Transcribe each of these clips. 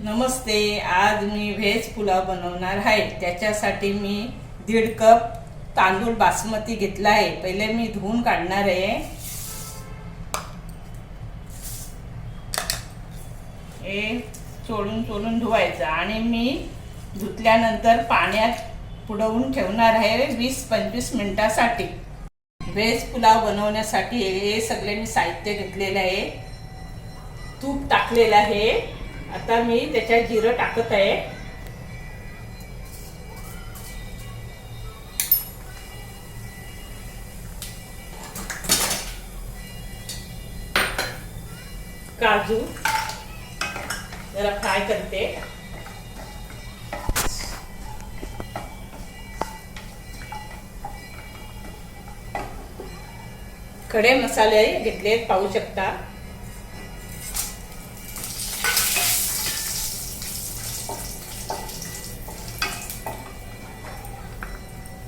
नमस्ते. आज मी व्हेज पुलाव बनवणार आहे. त्याच्यासाठी मी 1.5 कप तांदूळ बासमती घेतला आहे. पहिले मी धुवून काढणार आहे. हे चोळून धुवायचं आणि मी धुतल्यानंतर पाण्यात बुडवून ठेवणार आहे 20-25 मिनिटासाठी. व्हेज पुलाव बनवण्यासाठी हे सगळे मी साहित्य घेतलेले आहे. तूप टाकलेलं आहे. आता मी त्याच्यात जिरं टाकत आहे. काजू जरा फ्राय करते. खडे मसाले घेतले पाहू शकता.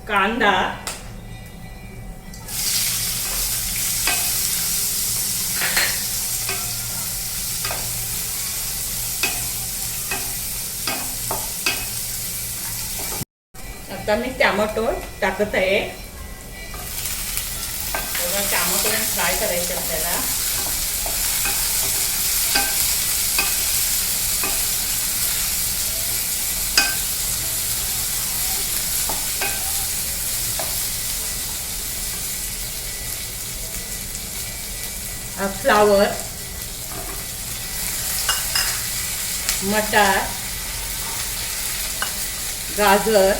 कांदा, आता मी टोमॅटो टाकत आहे. टोमॅटो फ्राय करायचे आपल्याला. फ्लावर, मटार, गाजर,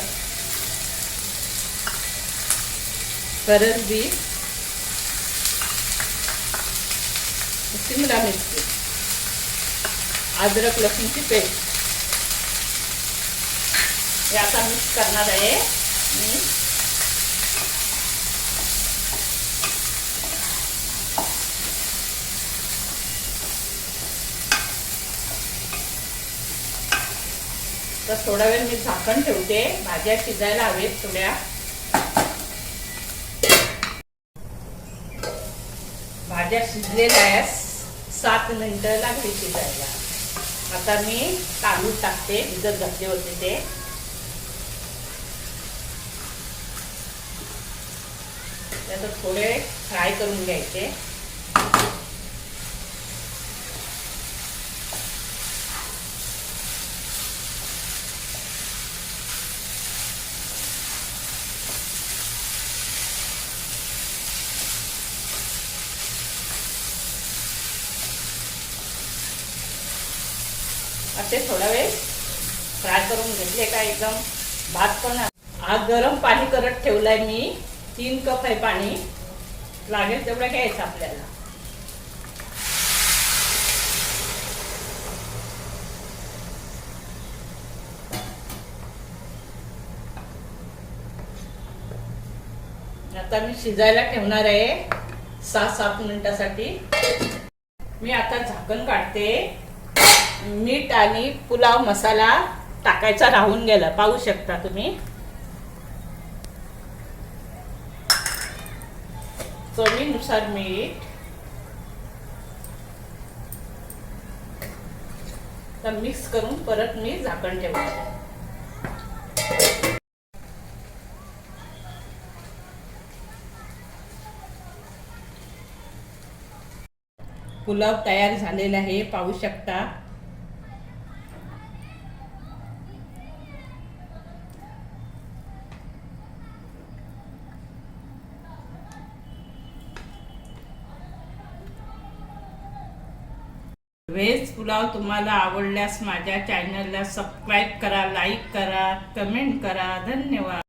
फरसब, शिमला मिरची, अद्रक लसूणची पेस्ट हे आता मिक्स करणार आहे मी. तर थोडा वेळ मी झाकण ठेवते. भाज्या शिजायला हवेत थोड्या. भाज्या शिजलेल्या आहेत. 7 मिनिटं लागली शिजायला. आता मी तांदूळ टाकते. भिजत घातले होते ते. त्यात थोडे फ्राय करून घ्यायचे. असे थोडा वेळ फ्राय करून घेतले का एकदम भात पण. आज गरम पाणी करत ठेवलंय मी. 3 कप आहे पाणी. लागेल तेवढं घ्यायचं आपल्याला. आता मी शिजायला ठेवणार आहे 6-7 मिनिटासाठी. मी आता झाकण काढते. मीठ आणि पुलाव मसाला टाकायचा राहून गेला पाहू शकता तुम्ही. चवीनुसार मीठ. तर मिक्स करून परत मी झाकण ठेवते. पुलाव तयार झालेला आहे पाहू शकता. व्हेज पुलाव तुम्हाला आवडल्यास माझ्या चॅनलला सबस्क्राईब करा, लाईक करा, कमेंट करा. धन्यवाद.